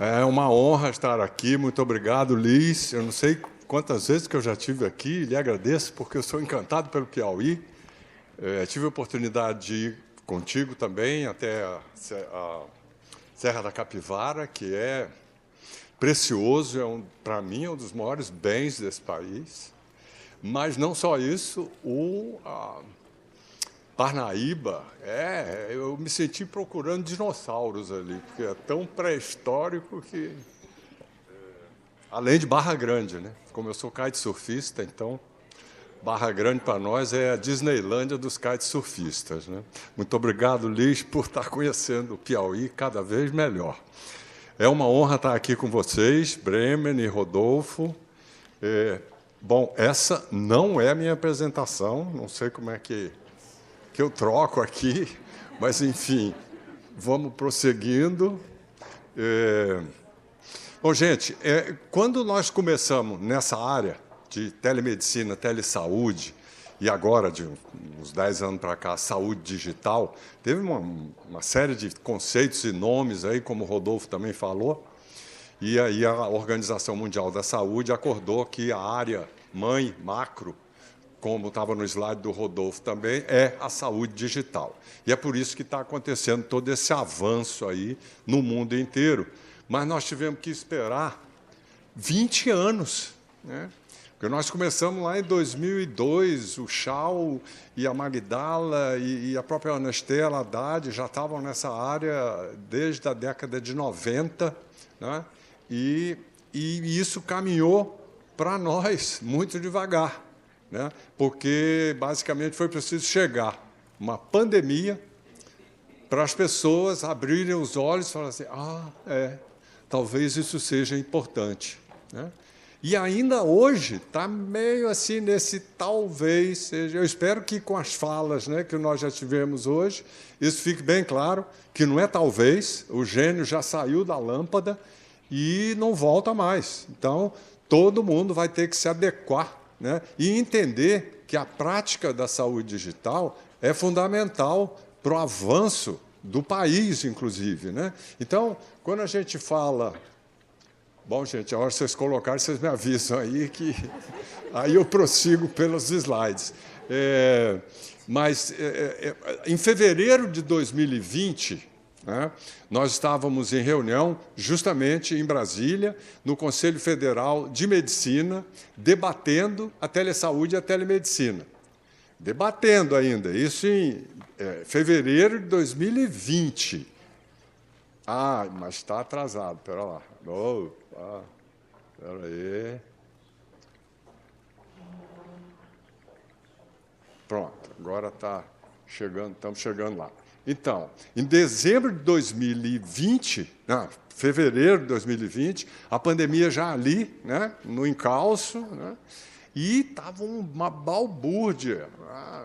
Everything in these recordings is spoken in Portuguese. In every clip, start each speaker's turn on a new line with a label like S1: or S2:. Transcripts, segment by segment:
S1: É uma honra estar aqui. Muito obrigado, Liz. Eu não sei quantas vezes que eu já estive aqui, lhe agradeço, porque eu sou encantado pelo Piauí. Tive a oportunidade de ir contigo também até a Serra da Capivara, que é precioso, para mim, é um dos maiores bens desse país. Mas não só isso, Parnaíba, eu me senti procurando dinossauros ali, porque é tão pré-histórico que... Além de Barra Grande, né? Como eu sou kitesurfista, então Barra Grande para nós é a Disneylândia dos kitesurfistas, né? Muito obrigado, Liz, por estar conhecendo o Piauí cada vez melhor. É uma honra estar aqui com vocês, Bremen e Rodolfo. Bom, essa não é a minha apresentação, não sei como é que eu troco aqui, mas, enfim, vamos prosseguindo. Bom, gente, quando nós começamos nessa área de telemedicina, telesaúde, e agora, de uns 10 anos para cá, saúde digital, teve uma série de conceitos e nomes, aí, como o Rodolfo também falou, e aí a Organização Mundial da Saúde acordou que a área mãe, macro, como estava no slide do Rodolfo também, é a saúde digital. E é por isso que está acontecendo todo esse avanço aí no mundo inteiro. Mas nós tivemos que esperar 20 anos, né? Porque nós começamos lá em 2002, o Chau e a Magdala e a própria Anastela Haddad já estavam nessa área desde a década de 90, né? E isso caminhou para nós muito devagar, né? Porque, basicamente, foi preciso chegar uma pandemia para as pessoas abrirem os olhos e falarem assim, talvez isso seja importante, né? E ainda hoje está meio assim nesse talvez seja. Eu espero que com as falas, né, que nós já tivemos hoje, isso fique bem claro, que não é talvez, o gênio já saiu da lâmpada e não volta mais. Então, todo mundo vai ter que se adequar, né, e entender que a prática da saúde digital é fundamental para o avanço do país, inclusive, né? Então, quando a gente fala... Bom, gente, a hora que vocês colocarem, vocês me avisam aí, que aí eu prossigo pelos slides. Em fevereiro de 2020, né, nós estávamos em reunião, justamente em Brasília, no Conselho Federal de Medicina, debatendo a telesaúde e a telemedicina. Debatendo ainda, isso em fevereiro de 2020. Mas está atrasado, espera lá. Espera aí. Pronto, agora está chegando, estamos chegando lá. Então, em dezembro de 2020, fevereiro de 2020, a pandemia já ali, né, no encalço, né, e estava uma balbúrdia,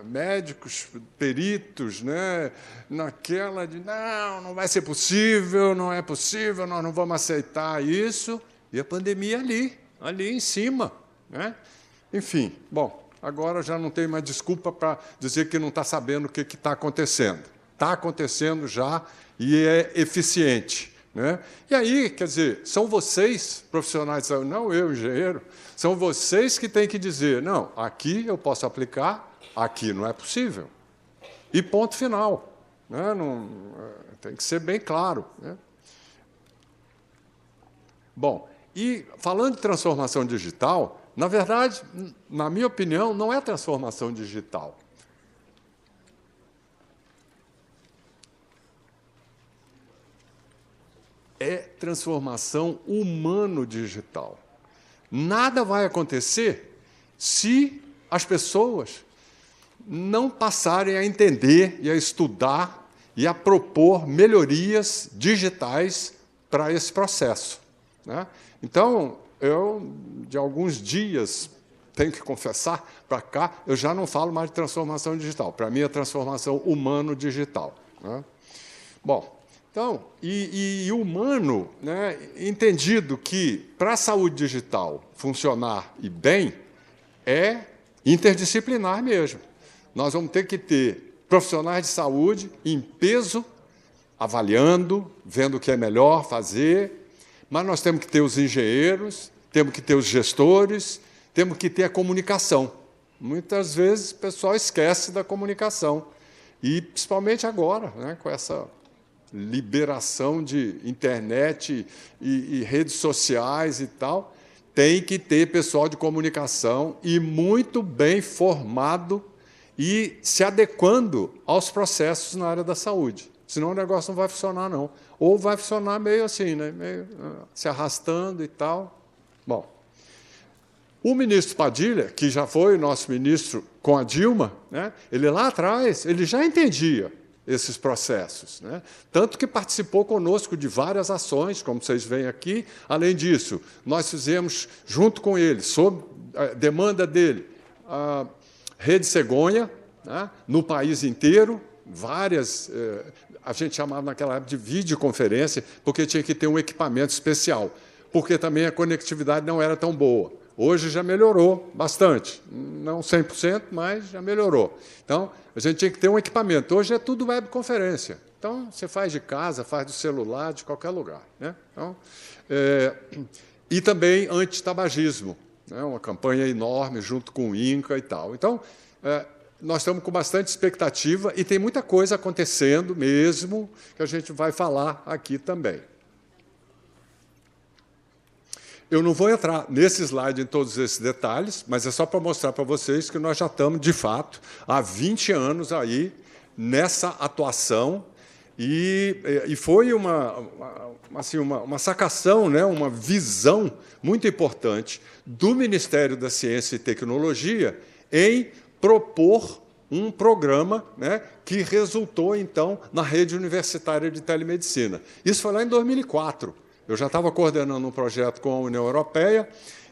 S1: médicos, peritos, né, naquela de não vai ser possível, não é possível, nós não vamos aceitar isso, e a pandemia ali em cima, né? Enfim, bom, agora já não tem mais desculpa para dizer que não está sabendo o que está acontecendo. Está acontecendo já e é eficiente, né? E aí, quer dizer, são vocês, profissionais de saúde, não eu, engenheiro, são vocês que têm que dizer, não, aqui eu posso aplicar, aqui não é possível. E ponto final, né? Não, tem que ser bem claro, né? Bom, e falando de transformação digital, na verdade, na minha opinião, não é transformação digital. É transformação humano-digital. Nada vai acontecer se as pessoas não passarem a entender e a estudar e a propor melhorias digitais para esse processo, né? Então, eu, de alguns dias, tenho que confessar, para cá, eu já não falo mais de transformação digital. Para mim, é transformação humano-digital, né? Bom, então, e humano, né, entendido que, para a saúde digital funcionar e bem, é interdisciplinar mesmo. Nós vamos ter que ter profissionais de saúde em peso, avaliando, vendo o que é melhor fazer, mas nós temos que ter os engenheiros, temos que ter os gestores, temos que ter a comunicação. Muitas vezes o pessoal esquece da comunicação, e principalmente agora, né, com essa liberação de internet e redes sociais e tal, tem que ter pessoal de comunicação e muito bem formado e se adequando aos processos na área da saúde. Senão o negócio não vai funcionar, não. Ou vai funcionar meio assim, né? Meio se arrastando e tal. Bom, o ministro Padilha, que já foi nosso ministro com a Dilma, né, ele lá atrás ele já entendia esses processos, né? Tanto que participou conosco de várias ações, como vocês veem aqui. Além disso, nós fizemos, junto com ele, sob a demanda dele, a Rede Cegonha, né, no país inteiro, várias, a gente chamava naquela época de videoconferência, porque tinha que ter um equipamento especial, porque também a conectividade não era tão boa. Hoje já melhorou bastante, não 100%, mas já melhorou. Então, a gente tinha que ter um equipamento. Hoje é tudo webconferência. Então, você faz de casa, faz do celular, de qualquer lugar, né? Então, e também antitabagismo, né? Uma campanha enorme junto com o INCA e tal. Então, nós estamos com bastante expectativa e tem muita coisa acontecendo mesmo, que a gente vai falar aqui também. Eu não vou entrar nesse slide em todos esses detalhes, mas é só para mostrar para vocês que nós já estamos, de fato, há 20 anos aí nessa atuação, e foi uma sacação, né, uma visão muito importante do Ministério da Ciência e Tecnologia em propor um programa, né, que resultou, então, na rede universitária de telemedicina. Isso foi lá em 2004. Eu já estava coordenando um projeto com a União Europeia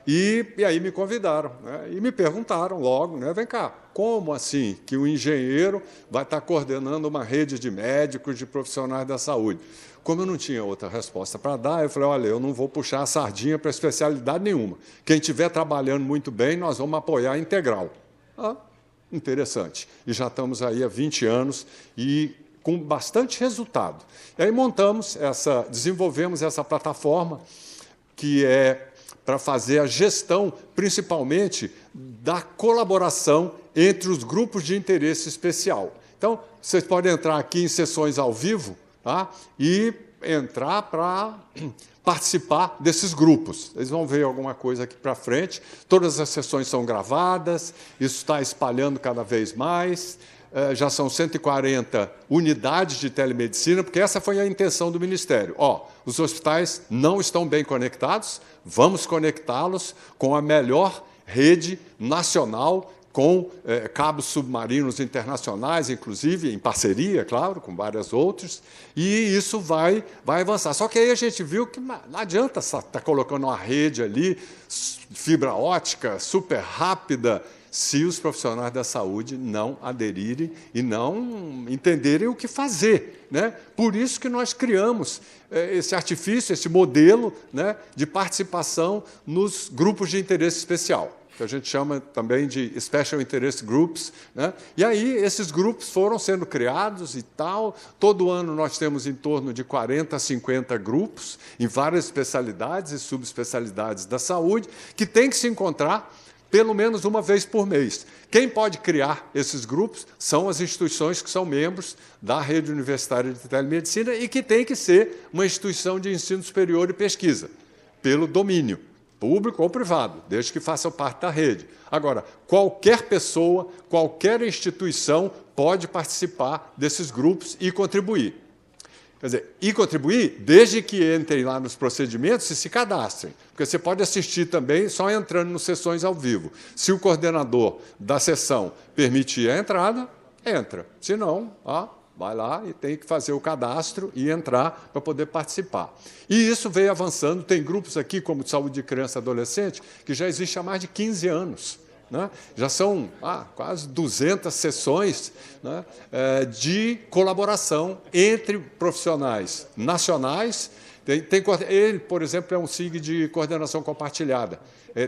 S1: e aí me convidaram, né, e me perguntaram logo, né, vem cá, como assim que o engenheiro vai estar coordenando uma rede de médicos, de profissionais da saúde? Como eu não tinha outra resposta para dar, eu falei, olha, eu não vou puxar a sardinha para especialidade nenhuma. Quem estiver trabalhando muito bem, nós vamos apoiar integral. Interessante. E já estamos aí há 20 anos e com bastante resultado. E aí desenvolvemos essa plataforma que é para fazer a gestão, principalmente, da colaboração entre os grupos de interesse especial. Então, vocês podem entrar aqui em sessões ao vivo, tá? E entrar para participar desses grupos. Eles vão ver alguma coisa aqui para frente. Todas as sessões são gravadas, isso está espalhando cada vez mais. Já são 140 unidades de telemedicina, porque essa foi a intenção do Ministério. Os hospitais não estão bem conectados, vamos conectá-los com a melhor rede nacional, com cabos submarinos internacionais, inclusive, em parceria, claro, com vários outros, e isso vai avançar. Só que aí a gente viu que não adianta estar colocando uma rede ali, fibra ótica, super rápida, se os profissionais da saúde não aderirem e não entenderem o que fazer, né? Por isso que nós criamos esse artifício, esse modelo, né, de participação nos grupos de interesse especial, que a gente chama também de Special Interest Groups, né? E aí esses grupos foram sendo criados e tal. Todo ano nós temos em torno de 40 a 50 grupos em várias especialidades e subespecialidades da saúde, que têm que se encontrar pelo menos uma vez por mês. Quem pode criar esses grupos são as instituições que são membros da Rede Universitária de Telemedicina e que tem que ser uma instituição de ensino superior e pesquisa, pelo domínio, público ou privado, desde que façam parte da rede. Agora, qualquer pessoa, qualquer instituição pode participar desses grupos e contribuir. Quer dizer, e contribuir desde que entrem lá nos procedimentos e se cadastrem. Porque você pode assistir também só entrando nas sessões ao vivo. Se o coordenador da sessão permitir a entrada, entra. Se não, vai lá e tem que fazer o cadastro e entrar para poder participar. E isso veio avançando. Tem grupos aqui, como de saúde de criança e adolescente, que já existe há mais de 15 anos. Né? Já são quase 200 sessões, né, de colaboração entre profissionais nacionais. Ele, por exemplo, é um SIG de coordenação compartilhada.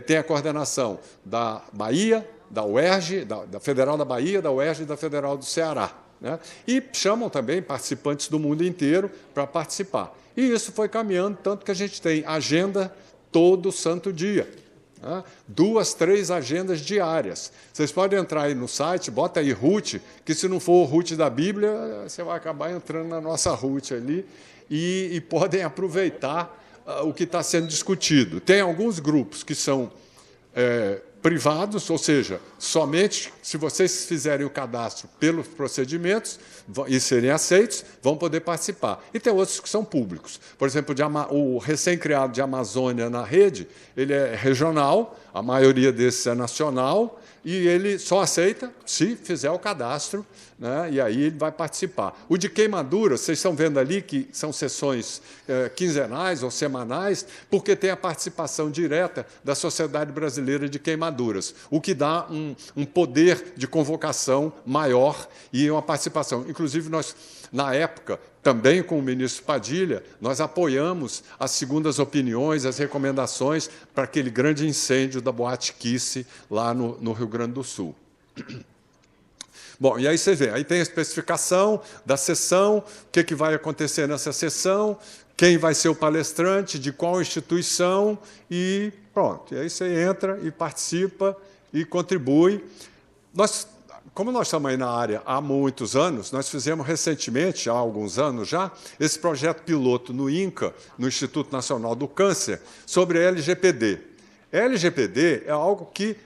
S1: Tem a coordenação da Bahia, da UERJ, da Federal da Bahia, da UERJ e da Federal do Ceará. né? E chamam também participantes do mundo inteiro para participar. E isso foi caminhando, tanto que a gente tem agenda todo santo dia. 2, 3 agendas diárias. Vocês podem entrar aí no site, bota aí Ruth, que se não for o Ruth da Bíblia, você vai acabar entrando na nossa Ruth ali, e podem aproveitar o que está sendo discutido. Tem alguns grupos que são privados, ou seja, somente se vocês fizerem o cadastro pelos procedimentos e serem aceitos, vão poder participar. E tem outros que são públicos. Por exemplo, o recém-criado de Amazônia na Rede, ele é regional, a maioria desses é nacional, e ele só aceita se fizer o cadastro, né? E aí ele vai participar. O de Queimadura, vocês estão vendo ali que são sessões quinzenais ou semanais, porque tem a participação direta da Sociedade Brasileira de Queimaduras, o que dá um poder de convocação maior e uma participação. Inclusive, nós, na época, também com o ministro Padilha, nós apoiamos as segundas opiniões, as recomendações para aquele grande incêndio da Boate Kiss, lá no Rio Grande do Sul. Bom, e aí você vê, aí tem a especificação da sessão, o que vai acontecer nessa sessão, quem vai ser o palestrante, de qual instituição, e pronto. E aí você entra e participa e contribui. Como nós estamos aí na área há muitos anos, nós fizemos recentemente, há alguns anos já, esse projeto piloto no INCA, no Instituto Nacional do Câncer, sobre LGPD. LGPD é algo que,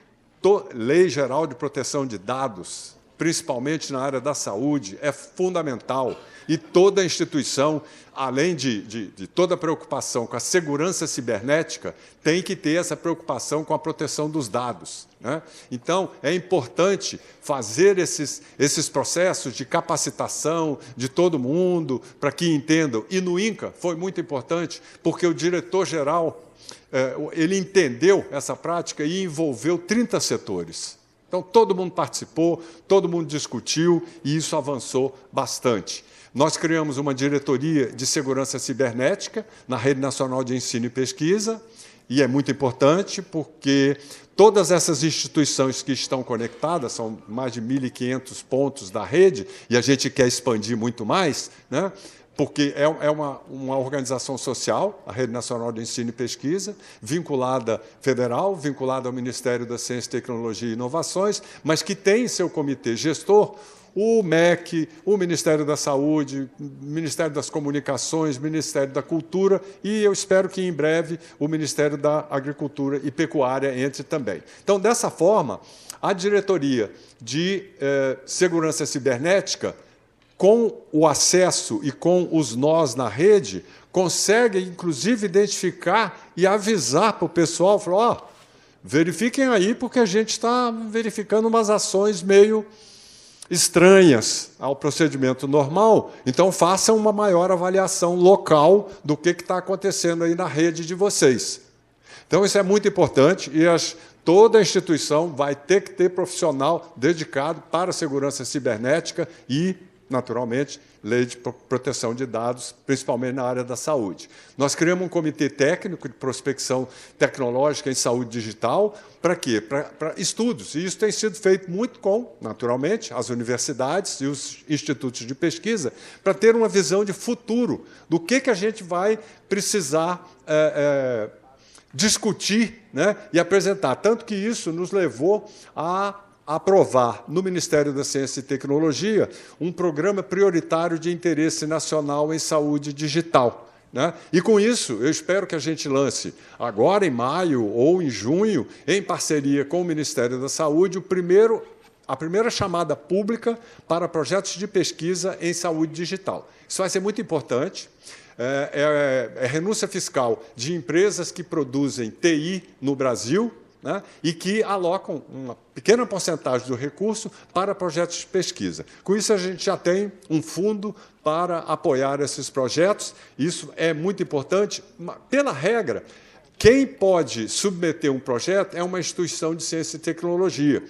S1: Lei Geral de Proteção de Dados, principalmente na área da saúde, é fundamental. E toda instituição, além de toda a preocupação com a segurança cibernética, tem que ter essa preocupação com a proteção dos dados, né? Então, é importante fazer esses processos de capacitação de todo mundo, para que entendam. E no INCA foi muito importante, porque o diretor-geral ele entendeu essa prática e envolveu 30 setores. Então, todo mundo participou, todo mundo discutiu, e isso avançou bastante. Nós criamos uma diretoria de segurança cibernética na Rede Nacional de Ensino e Pesquisa, e é muito importante porque todas essas instituições que estão conectadas, são mais de 1.500 pontos da rede, e a gente quer expandir muito mais, né? Porque é uma organização social, a Rede Nacional de Ensino e Pesquisa, vinculada federal, vinculada ao Ministério da Ciência, Tecnologia e Inovações, mas que tem em seu comitê gestor o MEC, o Ministério da Saúde, o Ministério das Comunicações, o Ministério da Cultura, e eu espero que, em breve, o Ministério da Agricultura e Pecuária entre também. Então, dessa forma, a Diretoria de Segurança Cibernética, com o acesso e com os nós na rede, consegue, inclusive, identificar e avisar para o pessoal, falar, verifiquem aí, porque a gente está verificando umas ações meio estranhas ao procedimento normal, então façam uma maior avaliação local do que está acontecendo aí na rede de vocês. Então, isso é muito importante, e toda a instituição vai ter que ter profissional dedicado para a segurança cibernética e, naturalmente, lei de proteção de dados, principalmente na área da saúde. Nós criamos um comitê técnico de prospecção tecnológica em saúde digital. Para quê? Para estudos. E isso tem sido feito muito com, naturalmente, as universidades e os institutos de pesquisa, para ter uma visão de futuro do que a gente vai precisar discutir, né, e apresentar. Tanto que isso nos levou a aprovar no Ministério da Ciência e Tecnologia um programa prioritário de interesse nacional em saúde digital, né? E, com isso, eu espero que a gente lance, agora em maio ou em junho, em parceria com o Ministério da Saúde, a primeira chamada pública para projetos de pesquisa em saúde digital. Isso vai ser muito importante. É renúncia fiscal de empresas que produzem TI no Brasil, né, e que alocam uma pequena porcentagem do recurso para projetos de pesquisa. Com isso, a gente já tem um fundo para apoiar esses projetos. Isso é muito importante. Pela regra, quem pode submeter um projeto é uma instituição de ciência e tecnologia.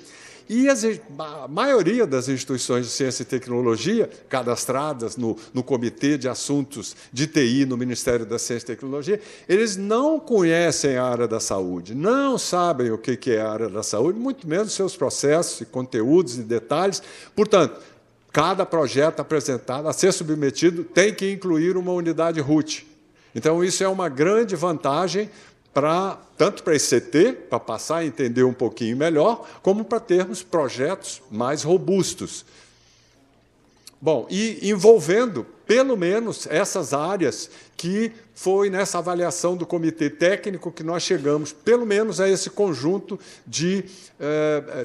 S1: E a maioria das instituições de ciência e tecnologia, cadastradas no Comitê de Assuntos de TI no Ministério da Ciência e Tecnologia, eles não conhecem a área da saúde, não sabem o que é a área da saúde, muito menos seus processos, e conteúdos e detalhes. Portanto, Cada projeto apresentado, a ser submetido, tem que incluir uma unidade RUT. Então, isso é uma grande vantagem tanto para a ICT, para passar a entender um pouquinho melhor, como para termos projetos mais robustos. Bom, e envolvendo, pelo menos, essas áreas que foi nessa avaliação do comitê técnico que nós chegamos, pelo menos, a esse conjunto de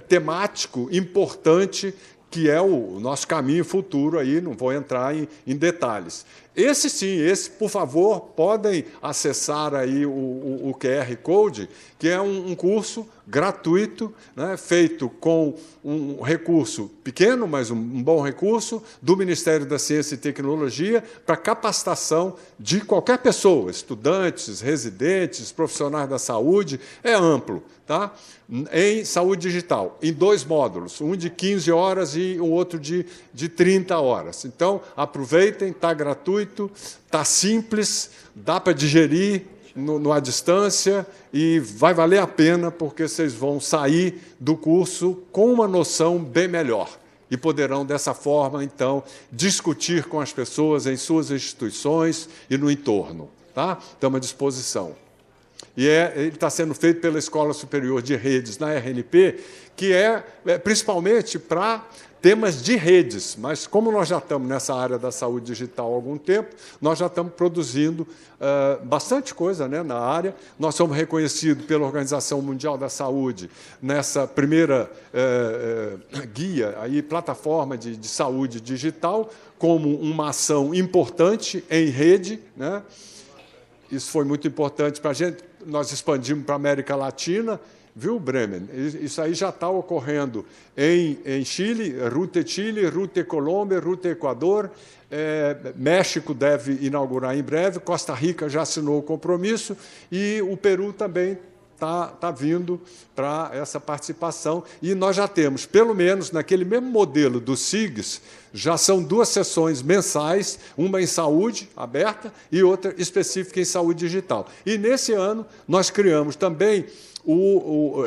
S1: temático importante que é o nosso caminho futuro, aí não vou entrar em detalhes. Esse sim, por favor, podem acessar aí o QR Code, que é um curso gratuito, né, feito com um recurso pequeno, mas um bom recurso, do Ministério da Ciência e Tecnologia, para capacitação de qualquer pessoa, estudantes, residentes, profissionais da saúde, é amplo, tá? Em saúde digital, em 2 módulos, um de 15 horas e o outro de 30 horas. Então, aproveitem, está gratuito, está simples, dá para digerir à distância e vai valer a pena, porque vocês vão sair do curso com uma noção bem melhor e poderão, dessa forma, então, discutir com as pessoas em suas instituições e no entorno. Tá? Estamos à disposição. E ele está sendo feito pela Escola Superior de Redes, na RNP, que é principalmente para temas de redes, mas como nós já estamos nessa área da saúde digital há algum tempo, nós já estamos produzindo bastante coisa, né, na área. Nós somos reconhecidos pela Organização Mundial da Saúde nessa primeira guia, aí, plataforma de saúde digital, como uma ação importante em rede, né? Isso foi muito importante para a gente. Nós expandimos para a América Latina, viu, Bremen? Isso aí já está ocorrendo em Chile, Rute Chile, Rute Colômbia, Rute Equador, México deve inaugurar em breve, Costa Rica já assinou o compromisso e o Peru também está vindo para essa participação. E nós já temos, pelo menos naquele mesmo modelo do SIGS, já são 2 sessões mensais, uma em saúde aberta e outra específica em saúde digital. E, nesse ano, nós criamos também,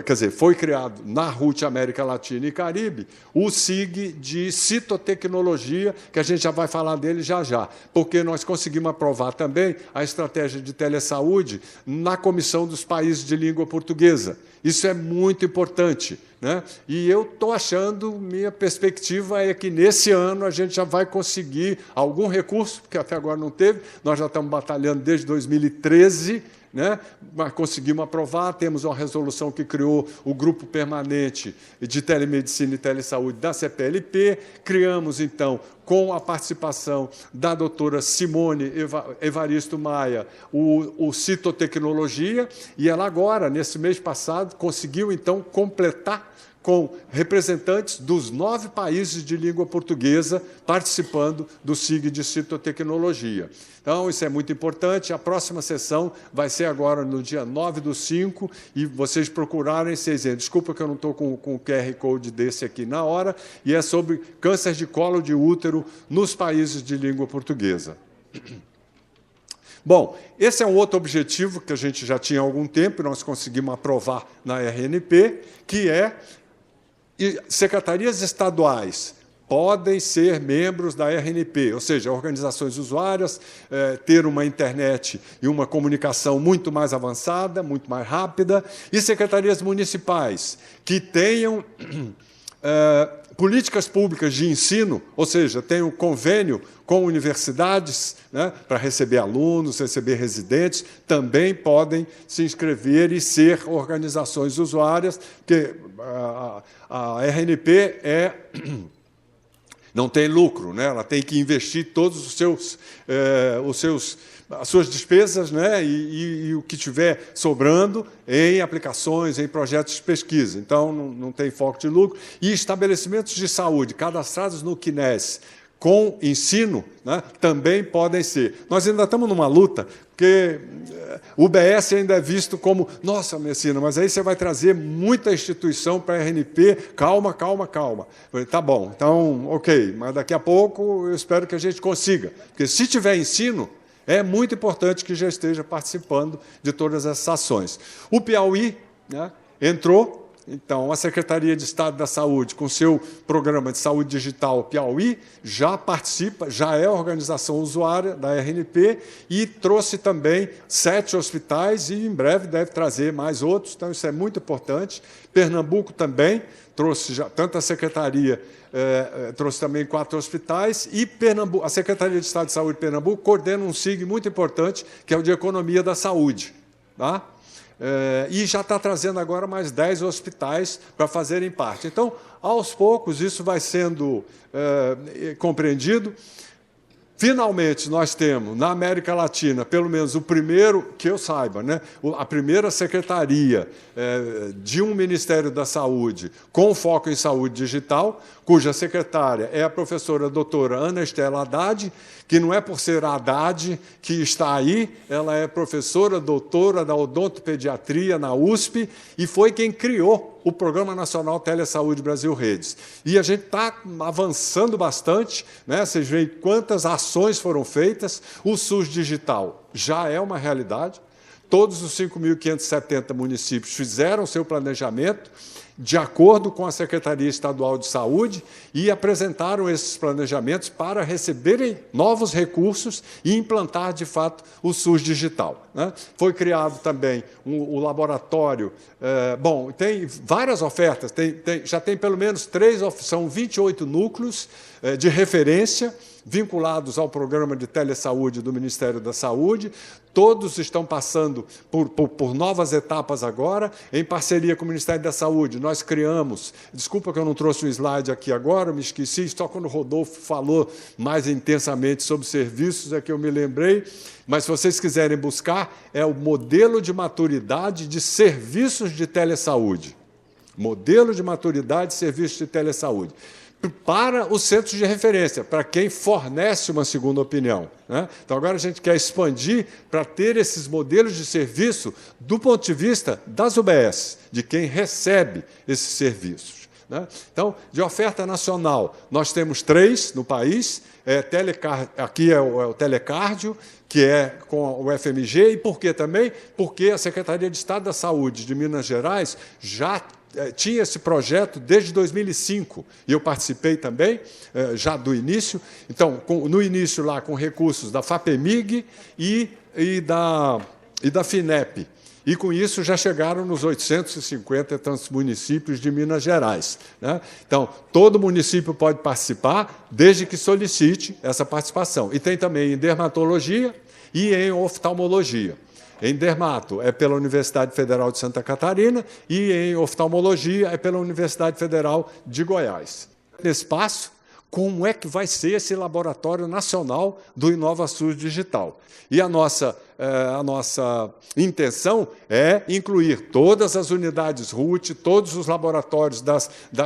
S1: quer dizer, foi criado na RUT América Latina e Caribe, o SIG de citotecnologia, que a gente já vai falar dele já, porque nós conseguimos aprovar também a estratégia de telesaúde na Comissão dos Países de Língua Portuguesa. Isso é muito importante, né? E eu estou achando, minha perspectiva é que, nesse ano, a gente já vai conseguir algum recurso, porque até agora não teve, nós já estamos batalhando desde 2013, né? Mas conseguimos aprovar, temos uma resolução que criou o Grupo Permanente de Telemedicina e Telesaúde da CPLP, criamos, então, com a participação da doutora Simone Evaristo Maia, o Citotecnologia, e ela agora, nesse mês passado, conseguiu, então, completar com representantes dos 9 países de língua portuguesa participando do SIG de citotecnologia. Então, isso é muito importante. A próxima sessão vai ser agora no dia 9/5, e vocês procurarem, vocês veem. Desculpa que eu não estou com o QR Code desse aqui na hora, e é sobre câncer de colo de útero nos países de língua portuguesa. Bom, esse é um outro objetivo que a gente já tinha há algum tempo, e nós conseguimos aprovar na RNP, que é secretarias estaduais podem ser membros da RNP, ou seja, organizações usuárias, ter uma internet e uma comunicação muito mais avançada, muito mais rápida, e secretarias municipais que tenham políticas públicas de ensino, ou seja, tenham convênio com universidades, né, para receber alunos, receber residentes, também podem se inscrever e ser organizações usuárias, porque a RNP não tem lucro, né? Ela tem que investir todos as suas despesas, né, e o que tiver sobrando em aplicações, em projetos de pesquisa. Então, não tem foco de lucro. E estabelecimentos de saúde cadastrados no CNES com ensino, né, também podem ser. Nós ainda estamos numa luta, porque o UBS ainda é visto como, nossa, Messina, mas aí você vai trazer muita instituição para a RNP, calma. Falei, tá bom, então, ok, mas daqui a pouco eu espero que a gente consiga, porque se tiver ensino, é muito importante que já esteja participando de todas essas ações. O Piauí, né, entrou Então, a Secretaria de Estado da Saúde, com seu programa de saúde digital Piauí, já participa, já é organização usuária da RNP e trouxe também 7 hospitais e, em breve, deve trazer mais outros. Então, isso é muito importante. Pernambuco também trouxe, já, tanto a Secretaria trouxe também 4 hospitais e Pernambuco, a Secretaria de Estado de Saúde de Pernambuco coordena um SIG muito importante, que é o de Economia da Saúde. Tá? E já está trazendo agora mais 10 hospitais para fazerem parte. Então, aos poucos, isso vai sendo compreendido. Finalmente, nós temos, na América Latina, pelo menos o primeiro, que eu saiba, né, a primeira secretaria de um Ministério da Saúde com foco em saúde digital, cuja secretária é a professora doutora Ana Estela Haddad, que não é por ser Haddad que está aí, ela é professora doutora da odontopediatria na USP e foi quem criou o Programa Nacional Telesaúde Brasil Redes. E a gente está avançando bastante, né? Vocês veem quantas ações foram feitas. O SUS Digital já é uma realidade. Todos os 5.570 municípios fizeram seu planejamento de acordo com a Secretaria Estadual de Saúde e apresentaram esses planejamentos para receberem novos recursos e implantar, de fato, o SUS digital. Né? Foi criado também o laboratório. Bom, tem várias ofertas, já tem pelo menos 3, são 28 núcleos de referência vinculados ao programa de telesaúde do Ministério da Saúde. Todos estão passando por novas etapas agora, em parceria com o Ministério da Saúde. Nós criamos, desculpa que eu não trouxe o slide aqui agora, me esqueci, só quando o Rodolfo falou mais intensamente sobre serviços é que eu me lembrei, mas se vocês quiserem buscar, é o modelo de maturidade de serviços de telesaúde. Modelo de maturidade de serviços de telesaúde. Para os centros de referência, para quem fornece uma segunda opinião. Né? Então, agora a gente quer expandir para ter esses modelos de serviço do ponto de vista das UBS, de quem recebe esses serviços. Né? Então, de oferta nacional, nós temos 3 no país. Aqui é o Telecardio, que é com o FMG. E por quê também? Porque a Secretaria de Estado da Saúde de Minas Gerais já tinha esse projeto desde 2005, e eu participei também, já do início. Então, no início, lá, com recursos da FAPEMIG e da FINEP. E, com isso, já chegaram nos 850 e tantos municípios de Minas Gerais. Né? Então, todo município pode participar, desde que solicite essa participação. E tem também em dermatologia e em oftalmologia. Em dermato é pela Universidade Federal de Santa Catarina e em oftalmologia é pela Universidade Federal de Goiás. Nesse espaço, como é que vai ser esse laboratório nacional do InovaSUS Digital? E a nossa intenção é incluir todas as unidades RUT, todos os laboratórios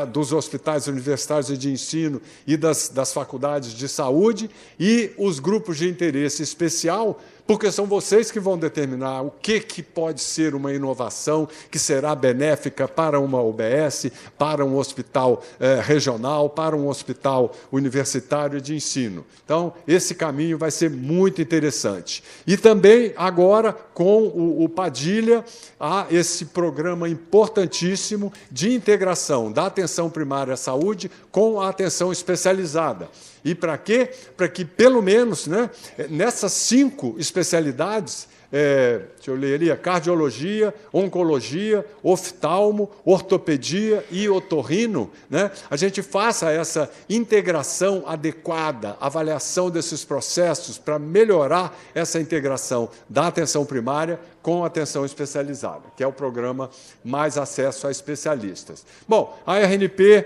S1: dos hospitais universitários e de ensino e das faculdades de saúde e os grupos de interesse especial, porque são vocês que vão determinar o que pode ser uma inovação que será benéfica para uma UBS, para um hospital regional, para um hospital universitário de ensino. Então, esse caminho vai ser muito interessante. E também, agora, com o Padilha, há esse programa importantíssimo de integração da atenção primária à saúde com a atenção especializada. E para quê? Para que, pelo menos, né, nessas 5 especialidades, deixa eu ler ali, a cardiologia, oncologia, oftalmo, ortopedia e otorrino, né, a gente faça essa integração adequada, avaliação desses processos para melhorar essa integração da atenção primária com a atenção especializada, que é o programa Mais Acesso a Especialistas. Bom, a RNP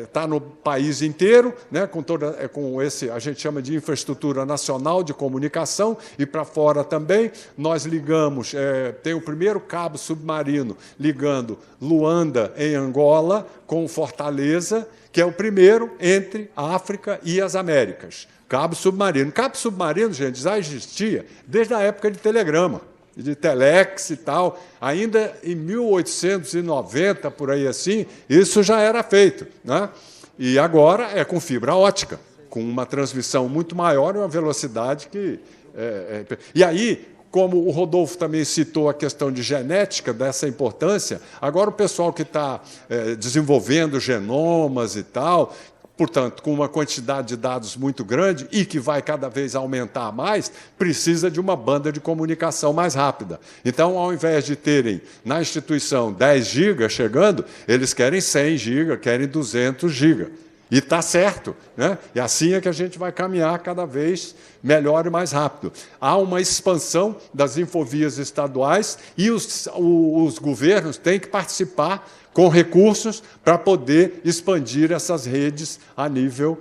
S1: está no país inteiro, né, com esse, a gente chama de infraestrutura nacional de comunicação, e para fora também. Nós ligamos, tem o primeiro cabo submarino ligando Luanda, em Angola, com Fortaleza, que é o primeiro entre a África e as Américas. Cabo submarino. Cabo submarino, gente, já existia desde a época de telegrama, de telex e tal. Ainda em 1890, por aí assim, isso já era feito. Né? E agora é com fibra ótica, com uma transmissão muito maior e uma velocidade que... E aí, como o Rodolfo também citou a questão de genética, dessa importância, agora o pessoal que está desenvolvendo genomas e tal, portanto, com uma quantidade de dados muito grande e que vai cada vez aumentar mais, precisa de uma banda de comunicação mais rápida. Então, ao invés de terem na instituição 10 GB chegando, eles querem 100 GB, querem 200 GB. E está certo, né? E assim é que a gente vai caminhar cada vez melhor e mais rápido. Há uma expansão das infovias estaduais e os governos têm que participar com recursos para poder expandir essas redes a nível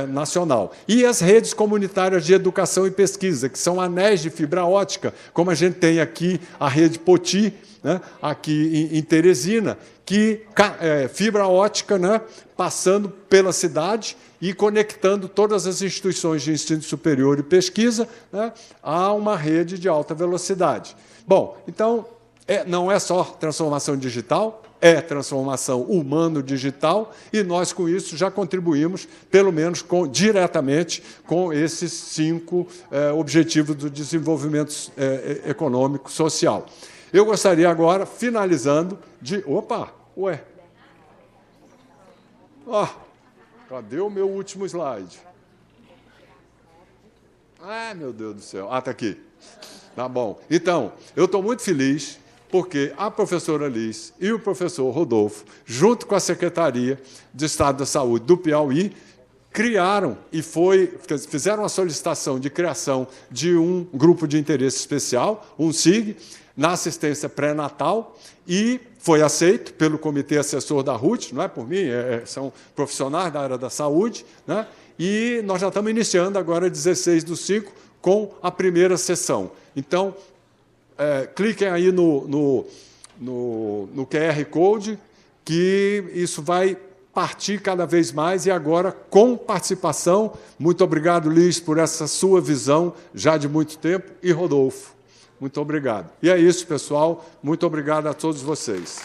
S1: nacional. E as redes comunitárias de educação e pesquisa, que são anéis de fibra ótica, como a gente tem aqui a rede Poti, né, aqui em Teresina, que fibra ótica, né, passando pela cidade e conectando todas as instituições de ensino superior e pesquisa, né, a uma rede de alta velocidade. Bom, então, não é só transformação digital, é transformação humano-digital, e nós, com isso, já contribuímos, pelo menos diretamente, com esses 5 objetivos do desenvolvimento econômico social. Eu gostaria agora, finalizando, de... Opa! Ué! Cadê o meu último slide? Meu Deus do céu. Está aqui. Tá bom. Então, eu estou muito feliz, porque a professora Liz e o professor Rodolfo, junto com a Secretaria de Estado da Saúde do Piauí, criaram e fizeram a solicitação de criação de um grupo de interesse especial, um SIG, na assistência pré-natal, e foi aceito pelo Comitê Assessor da RUT, não é por mim, são profissionais da área da saúde, né? E nós já estamos iniciando agora, 16/5, com a primeira sessão. Então, cliquem aí no QR Code, que isso vai partir cada vez mais, e agora com participação. Muito obrigado, Liz, por essa sua visão já de muito tempo, e Rodolfo. Muito obrigado. E é isso, pessoal. Muito obrigado a todos vocês.